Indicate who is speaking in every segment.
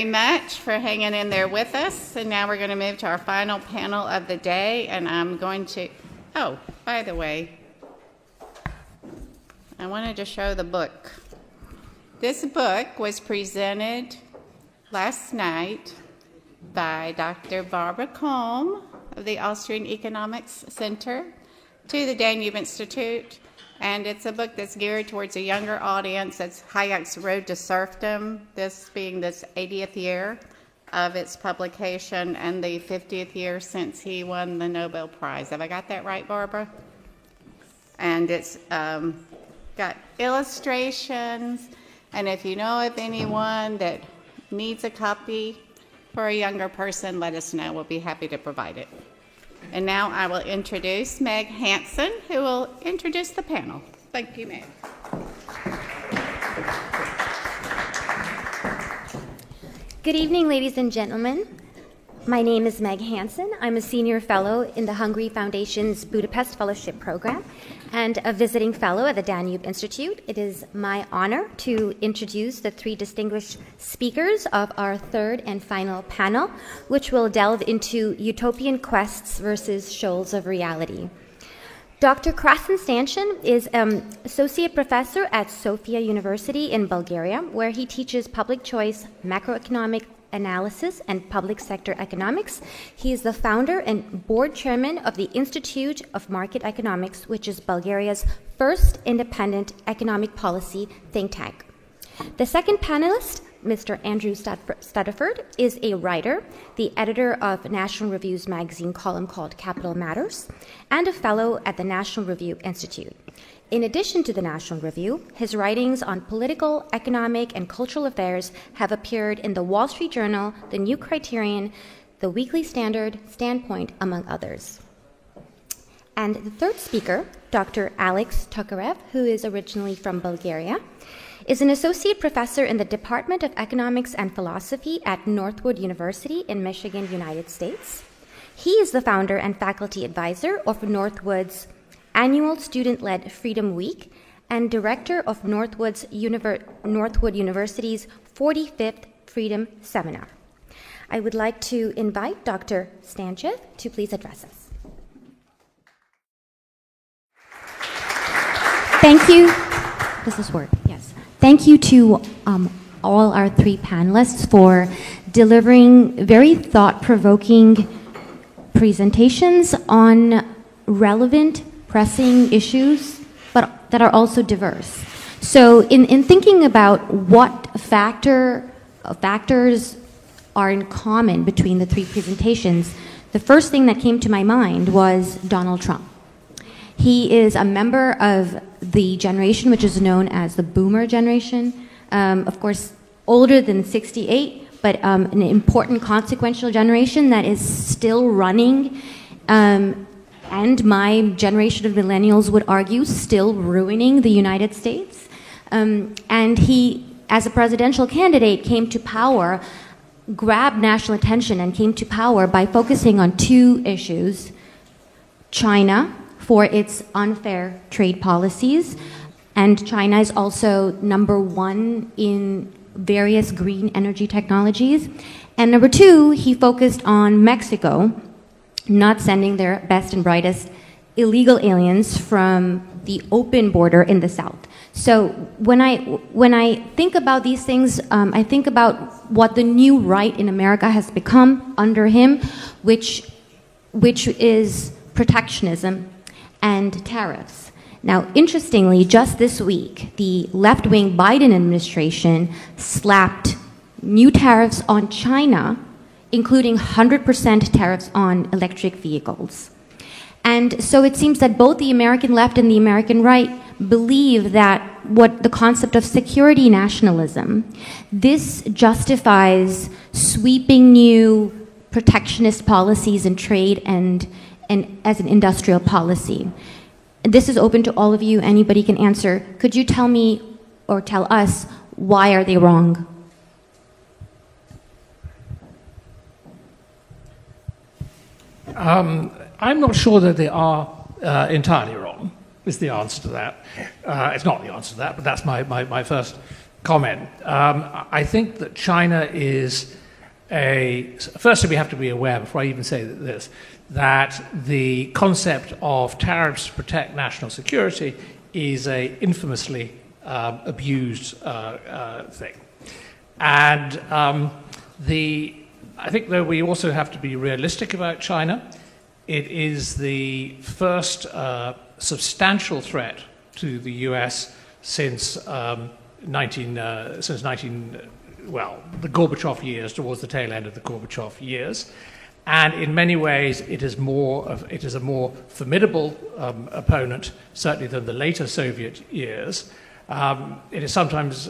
Speaker 1: very much for hanging in there with us. And now we're going to move to our final panel of the day. And I'm going to, oh, by the way, I wanted to show the book. This book was presented last night by Dr. Barbara Kolm of the Austrian Economics Center to the Danube Institute. And it's a book that's geared towards a younger audience. It's Hayek's Road to Serfdom, this being this 80th year of its publication and the 50th year since he won the Nobel Prize. Have I got that right, Barbara? And it's got illustrations. And if you know of anyone that needs a copy for a younger person, let us know. We'll be happy to provide it. And now I will introduce Meg Hansen, who will introduce the panel. Thank you, Meg.
Speaker 2: Good evening, ladies and gentlemen. My name is Meg Hansen. I'm a senior fellow in the Hungary Foundation's Budapest Fellowship Program and a visiting fellow at the Danube Institute. It is my honor to introduce the three distinguished speakers of our third and final panel, which will delve into utopian quests versus shoals of reality. Dr. Krasen Stančić is associate professor at Sofia University in Bulgaria, where he teaches public choice, macroeconomic analysis, and public sector economics. He is the founder and board chairman of the Institute of Market Economics, which is Bulgaria's first independent economic policy think tank. The second panelist, Mr. Andrew Stuttaford, is a writer, the editor of National Review's magazine column called Capital Matters, and a fellow at the National Review Institute. In addition to the National Review, his writings on political, economic, and cultural affairs have appeared in the Wall Street Journal, the New Criterion, the Weekly Standard, Standpoint, among others. And the third speaker, Dr. Alex Tokarev, who is originally from Bulgaria, is an associate professor in the Department of Economics and Philosophy at Northwood University in Michigan, United States. He is the founder and faculty advisor of Northwood's annual student-led Freedom Week and director of Northwood University's 45th Freedom Seminar. I would like to invite Dr. Stančić to please address us. Thank you. Does this work? Yes. Thank you to all our three panelists for delivering very thought-provoking presentations on relevant, pressing issues, but that are also diverse. So in thinking about what factors are in common between the three presentations, the first thing that came to my mind was Donald Trump. He is a member of the generation which is known as the Boomer generation, of course older than 68, but an important consequential generation that is still running, and my generation of millennials would argue still ruining the United States. And he, as a presidential candidate, came to power, grabbed national attention and came to power by focusing on two issues: China, for its unfair trade policies, and China is also number one in various green energy technologies. And number two, he focused on Mexico, not sending their best and brightest illegal aliens from the open border in the south. So when I think about these things, I think about what the new right in America has become under him, which is protectionism and tariffs. Now, interestingly, just this week, the left-wing Biden administration slapped new tariffs on China, including 100% tariffs on electric vehicles. And so it seems that both the American left and the American right believe that what the concept of security nationalism, this justifies sweeping new protectionist policies in trade and as an industrial policy. This is open to all of you. Anybody can answer. Could you tell me or tell us why are they wrong?
Speaker 3: I'm not sure that they are entirely wrong, is the answer to that. It's not the answer to that, but that's my first comment. I think that China is firstly, we have to be aware, before I even say this, that the concept of tariffs to protect national security is a infamously abused thing. And I think that we also have to be realistic about China. It is the first substantial threat to the U.S. since the Gorbachev years, towards the tail end of the Gorbachev years. And in many ways, it is a more formidable opponent, certainly than the later Soviet years. It is sometimes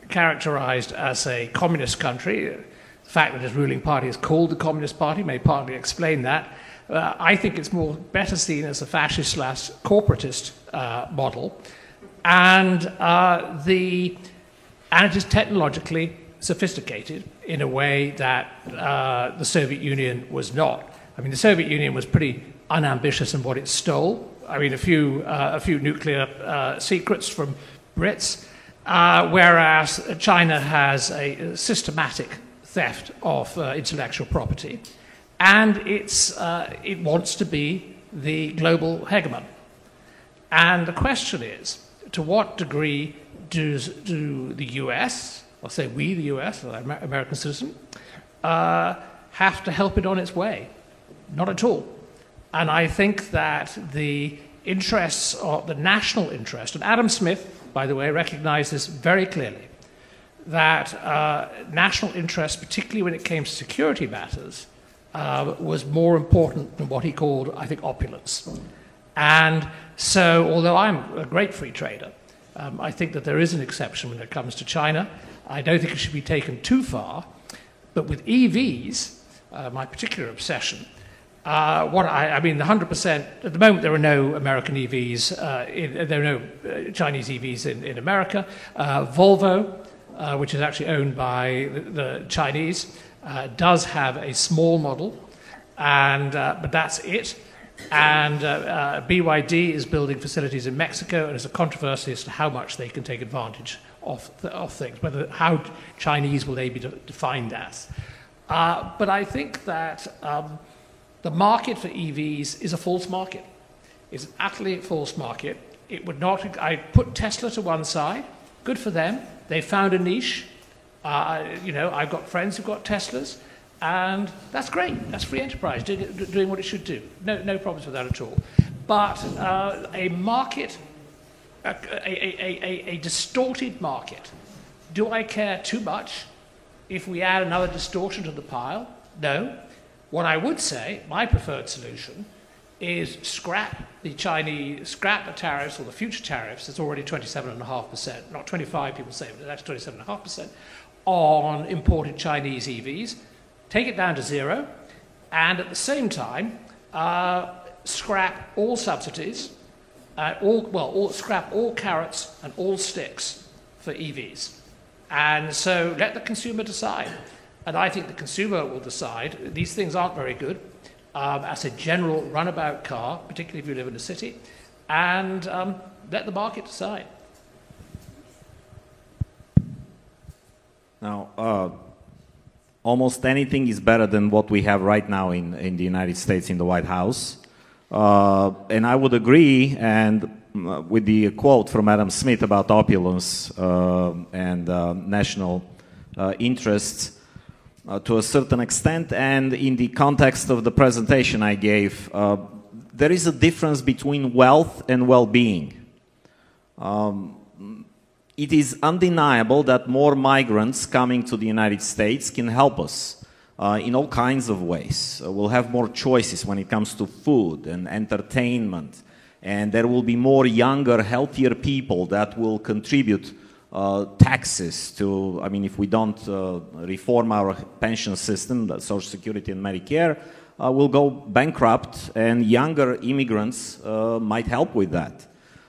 Speaker 3: characterized as a communist country. The fact that its ruling party is called the Communist Party may partly explain that. I think it's better seen as a fascist/corporatist model, and it is technologically sophisticated in a way that the Soviet Union was not. I mean, the Soviet Union was pretty unambitious in what it stole. I mean, a few nuclear secrets from Brits, whereas China has a systematic theft of intellectual property, and it wants to be the global hegemon. And the question is, to what degree do the US, or say we, the US, or American citizen, have to help it on its way? Not at all. And I think that the interests of the national interest, and Adam Smith, by the way, recognized this very clearly, that national interest, particularly when it came to security matters, was more important than what he called, I think, opulence. And so, although I'm a great free trader, I think that there is an exception when it comes to China. I don't think it should be taken too far. But with EVs, my particular obsession, the 100%, at the moment there are no American EVs, there are no Chinese EVs in America. Volvo, which is actually owned by the Chinese, does have a small model, but that's it. And BYD is building facilities in Mexico, and there's a controversy as to how much they can take advantage of things, how Chinese will they be defined as. But I think that the market for EVs is a false market. It's an utterly false market. It would not. I put Tesla to one side. Good for them. They found a niche. I've got friends who've got Teslas, and that's great. That's free enterprise doing what it should do. No problems with that at all. But a market, a distorted market. Do I care too much if we add another distortion to the pile? No. What I would say, my preferred solution, is scrap the tariffs or the future tariffs. It's already 27.5%, not 25%, people say, but that's 27.5% on imported Chinese EVs. Take it down to zero, and at the same time, scrap all subsidies, scrap all carrots and all sticks for EVs. And so let the consumer decide. And I think the consumer will decide. These things aren't very good as a general runabout car, particularly if you live in a city, and let the market decide.
Speaker 4: Now, almost anything is better than what we have right now in the United States, in the White House. And I would agree with the quote from Adam Smith about opulence and national interests to a certain extent. And in the context of the presentation I gave, there is a difference between wealth and well-being. It is undeniable that more migrants coming to the United States can help us in all kinds of ways. We'll have more choices when it comes to food and entertainment, and there will be more younger, healthier people that will contribute taxes to, if we don't reform our pension system, the Social Security and Medicare, we'll go bankrupt, and younger immigrants might help with that.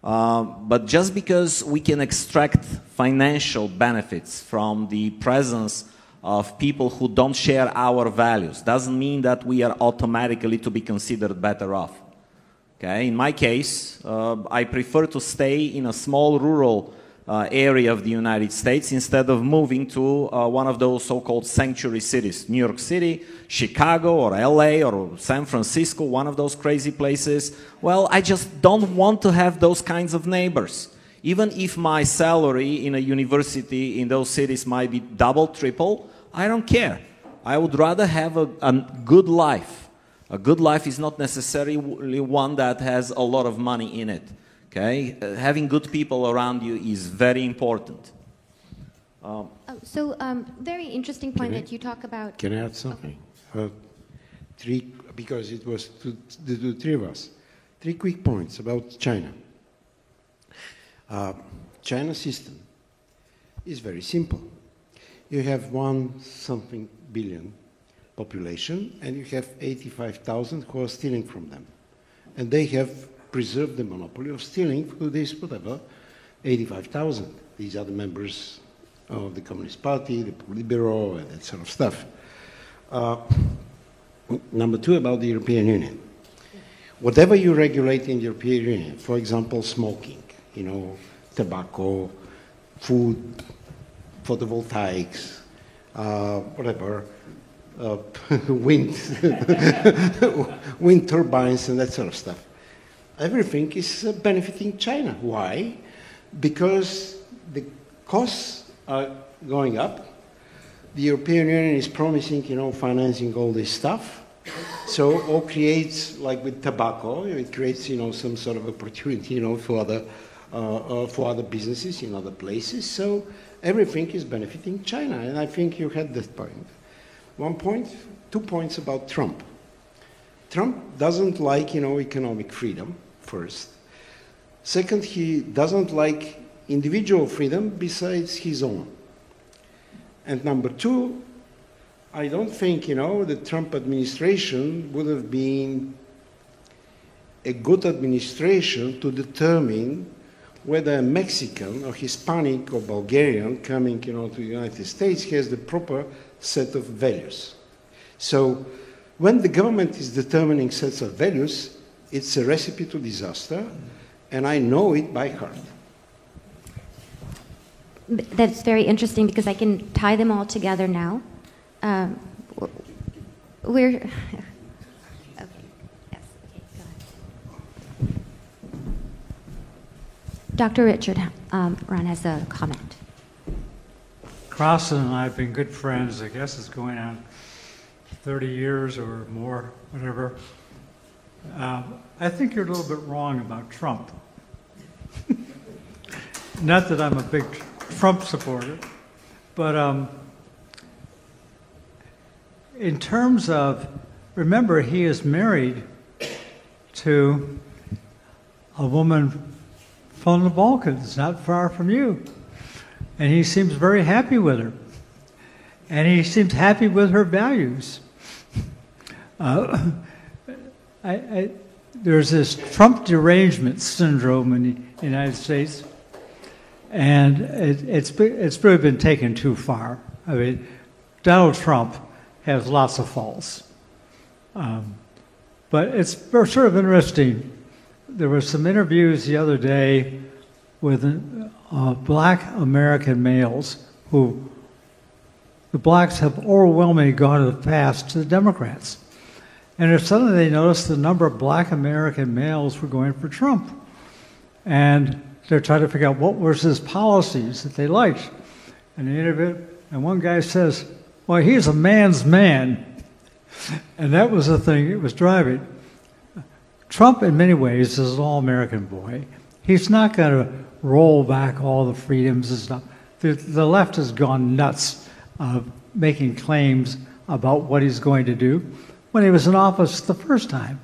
Speaker 4: But just because we can extract financial benefits from the presence of people who don't share our values doesn't mean that we are automatically to be considered better off. Okay? In my case, I prefer to stay in a small rural area of the United States instead of moving to one of those so-called sanctuary cities, New York City, Chicago, or LA, or San Francisco, one of those crazy places. Well, I just don't want to have those kinds of neighbors. Even if my salary in a university in those cities might be double, triple, I don't care. I would rather have a good life. A good life is not necessarily one that has a lot of money in it. Okay? Having good people around you is very important.
Speaker 2: Very interesting point that you talk about.
Speaker 5: Can I add something? Because it was the three of us. 3 quick points about China. China's system is very simple. You have 1-something billion population, and you have 85,000 who are stealing from them. And they have preserved the monopoly of stealing through this, whatever, 85,000. These are the members of the Communist Party, the Politburo, and that sort of stuff. Number 2, about the European Union. Whatever you regulate in the European Union, for example, smoking, tobacco, food, photovoltaics, whatever, wind, wind turbines and that sort of stuff. Everything is benefiting China. Why? Because the costs are going up. The European Union is promising, financing all this stuff. So all creates, like with tobacco, it creates, some sort of opportunity, for other businesses in other places. So everything is benefiting China, and I think you had that point. 2 points about Trump. Trump doesn't like, economic freedom, first. Second, he doesn't like individual freedom besides his own. And number 2, I don't think, the Trump administration would have been a good administration to determine whether a Mexican or Hispanic or Bulgarian coming, to the United States has the proper set of values. So when the government is determining sets of values, it's a recipe to disaster, and I know it by heart.
Speaker 2: That's very interesting because I can tie them all together now. Okay. Yes. Okay. Go ahead. Dr. Richard Rahn has a comment.
Speaker 6: Crossan and I have been good friends. I guess it's going on 30 years or more, whatever. I think you're a little bit wrong about Trump. Not that I'm a big Trump supporter, but in terms of, remember, he is married to a woman from the Balkans, not far from you. And he seems very happy with her. And he seems happy with her values. There's this Trump derangement syndrome in the United States, and it's really been taken too far. I mean, Donald Trump has lots of faults. But it's sort of interesting. There were some interviews the other day with black American males who the blacks have overwhelmingly gone to the past to the Democrats. And if suddenly they noticed the number of black American males were going for Trump. And they're trying to figure out what was his policies that they liked. And they interviewed, and one guy says, well, he's a man's man. And that was the thing it was driving. Trump, in many ways, is an all-American boy. He's not going to roll back all the freedoms and stuff. The left has gone nuts making claims about what he's going to do. When he was in office the first time,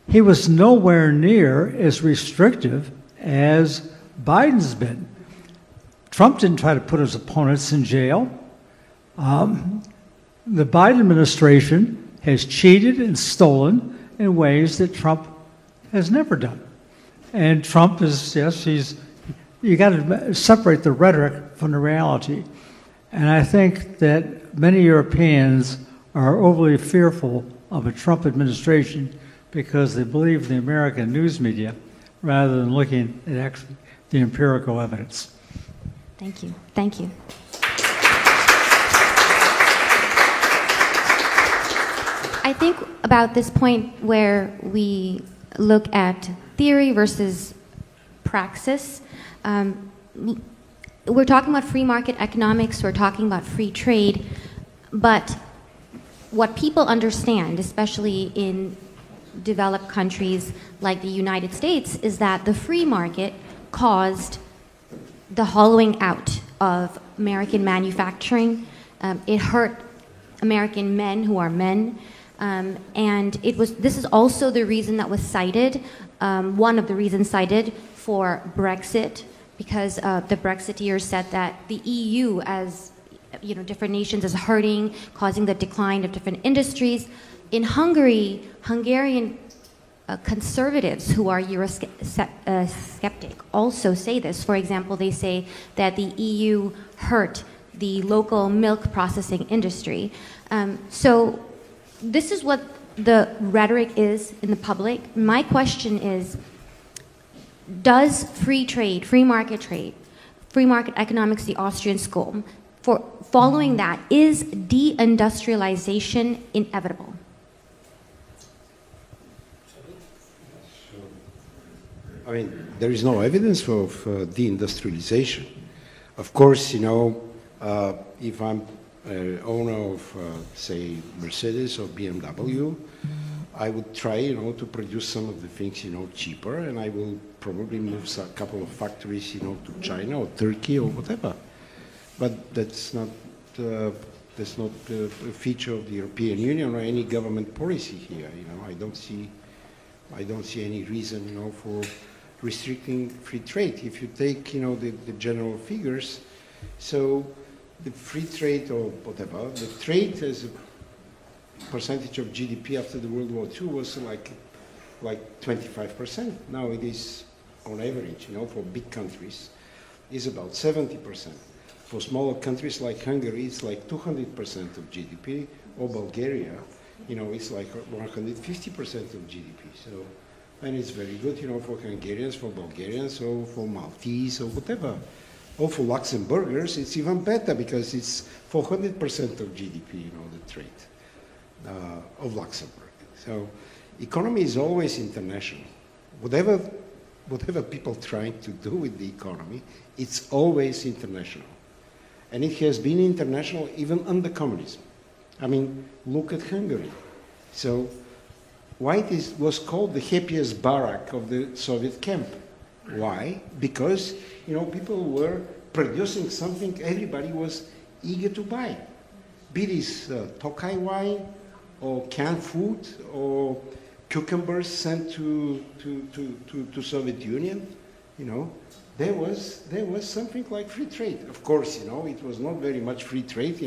Speaker 6: he was nowhere near as restrictive as Biden's been. Trump didn't try to put his opponents in jail. The Biden administration has cheated and stolen in ways that Trump has never done. And Trump is, yes, you got to separate the rhetoric from the reality. And I think that many Europeans are overly fearful of a Trump administration because they believe the American news media rather than looking at actually the empirical evidence.
Speaker 2: Thank you. Thank you. I think about this point where we look at theory versus praxis. We're talking about free market economics, we're talking about free trade, but what people understand, especially in developed countries like the United States, is that the free market caused the hollowing out of American manufacturing. It hurt American men who are men. And this is also the reason that was cited, one of the reasons cited for Brexit, because the Brexiteers said that the EU, as different nations, is hurting, causing the decline of different industries. In Hungary, Hungarian conservatives who are Eurosceptic also say this. For example, they say that the EU hurt the local milk processing industry. So this is what the rhetoric is in the public. My question is, does free trade, free market economics, the Austrian school, for following that, is deindustrialization inevitable?
Speaker 5: I mean, there is no evidence of deindustrialization. Of course, if I'm owner of, say, Mercedes or BMW, I would try, to produce some of the things, cheaper, and I will probably move a couple of factories, to China or Turkey or whatever. But that's not a feature of the European Union or any government policy here. I don't see any reason, for restricting free trade. If you take, the general figures, so the free trade or whatever, the trade as a percentage of GDP after the World War II was like 25%. Now it is, on average, for big countries, is about 70%. For smaller countries like Hungary, it's like 200% of GDP, or Bulgaria, it's like 150% of GDP. So, and it's very good, for Hungarians, for Bulgarians, or for Maltese, or whatever. Or for Luxembourgers, it's even better because it's 400% of GDP, the trade of Luxembourg. So, economy is always international. Whatever people trying to do with the economy, it's always international. And it has been international even under communism. I mean, look at Hungary. So, why it was called the happiest barrack of the Soviet camp? Why? Because, people were producing something everybody was eager to buy. Be this Tokai wine, or canned food, or cucumbers sent to Soviet Union, there was something like free trade. Of course, it was not very much free trade,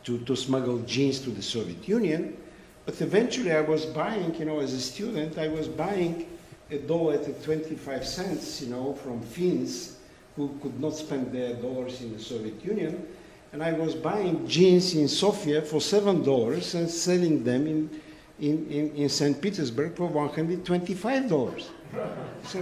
Speaker 5: to smuggle jeans to the Soviet Union. But eventually I was buying, as a student, I was buying $1 at 25 cents, from Finns who could not spend their dollars in the Soviet Union. And I was buying jeans in Sofia for $7 and selling them in St. Petersburg for $125. So,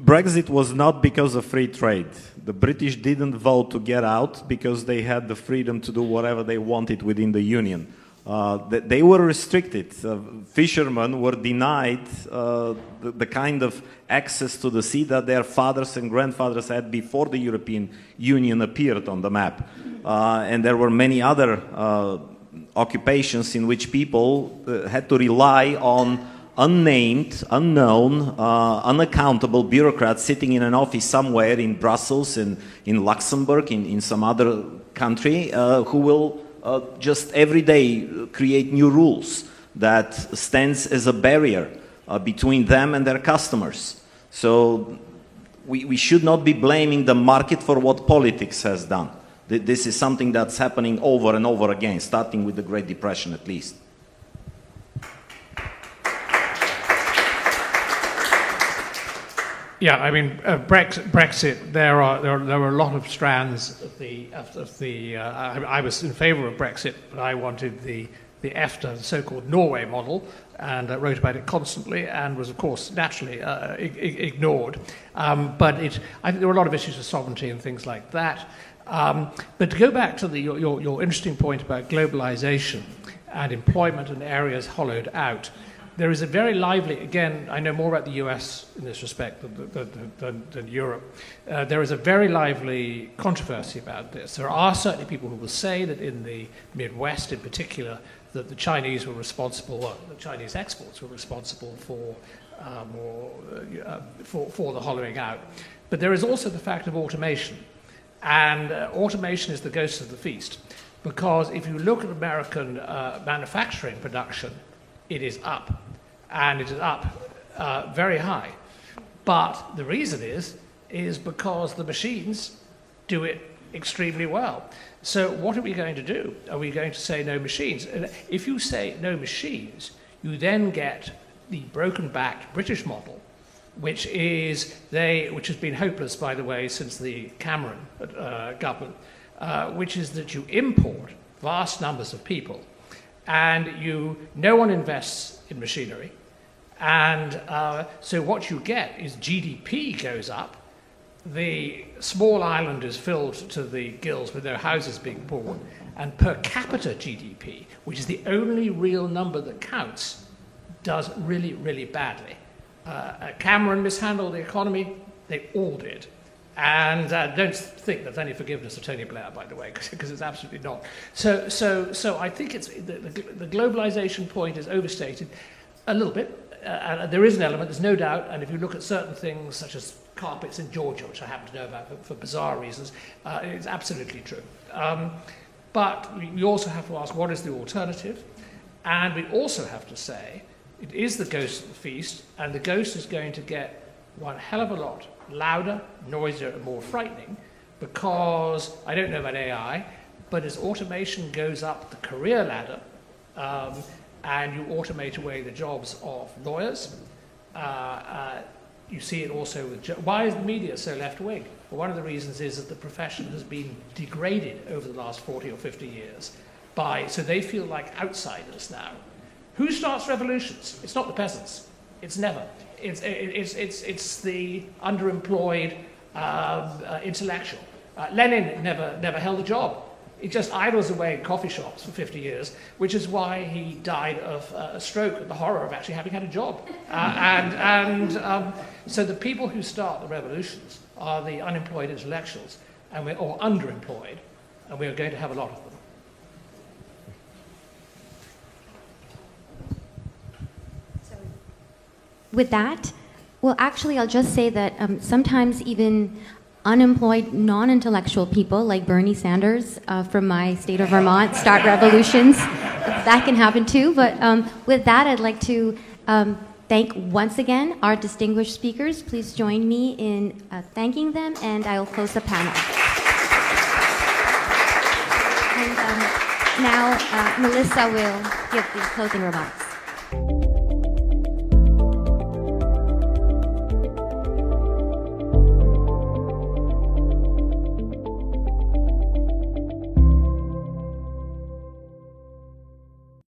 Speaker 4: Brexit was not because of free trade. The British didn't vote to get out because they had the freedom to do whatever they wanted within the Union. They were restricted. Fishermen were denied the kind of access to the sea that their fathers and grandfathers had before the European Union appeared on the map. And there were many other occupations in which people had to rely on unnamed, unknown, unaccountable bureaucrats sitting in an office somewhere in Brussels, in Luxembourg, in some other country, who will just every day create new rules that stands as a barrier between them and their customers. So we should not be blaming the market for what politics has done. This is something that's happening over and over again, starting with the Great Depression at least.
Speaker 3: Yeah, I mean, Brexit. There were a lot of strands of the. I was in favour of Brexit, but I wanted the EFTA, the so-called Norway model, and wrote about it constantly, and was, of course, naturally ignored. But I think there were a lot of issues of sovereignty and things like that. But to go back to your interesting point about globalization and employment in areas hollowed out. There is a very lively, again, I know more about the US in this respect than Europe. There is a very lively controversy about this. There are certainly people who will say that in the Midwest in particular, that the Chinese were responsible, well, the Chinese exports were responsible for the hollowing out. But there is also the fact of automation. And automation is the ghost of the feast. Because if you look at American manufacturing production, it is up, and it is up very high. But the reason is because the machines do it extremely well. So what are we going to do? Are we going to say no machines? And if you say no machines, you then get the broken-backed British model, which has been hopeless, by the way, since the Cameron government, which is that you import vast numbers of people, and no one invests in machinery, and so what you get is GDP goes up, the small island is filled to the gills with their houses being bought, and per capita GDP, which is the only real number that counts, does really, really badly. Cameron mishandled the economy, they all did. And don't think that's any forgiveness of Tony Blair, by the way, because it's absolutely not. So I think the globalization point is overstated a little bit. There is an element, there's no doubt, and if you look at certain things such as carpets in Georgia, which I happen to know about for bizarre reasons, it's absolutely true. But we also have to ask, what is the alternative? And we also have to say, it is the ghost of the feast, and the ghost is going to get one hell of a lot louder, noisier, and more frightening, because I don't know about AI, but as automation goes up the career ladder, and you automate away the jobs of lawyers, you see it also with... Why is the media so left-wing? Well, one of the reasons is that the profession has been degraded over the last 40 or 50 years, so they feel like outsiders now. Who starts revolutions? It's not the peasants. It's never. It's the underemployed intellectual. Lenin never held a job. He just idles away in coffee shops for 50 years, which is why he died of a stroke and the horror of actually having had a job. So the people who start the revolutions are the unemployed intellectuals, or underemployed, and we are going to have a lot of them.
Speaker 2: With that, well, actually, I'll just say that sometimes even unemployed, non-intellectual people like Bernie Sanders from my state of Vermont start revolutions. That can happen too. But with that, I'd like to thank once again our distinguished speakers. Please join me in thanking them, and I will close the panel. And now Melissa will give the closing remarks.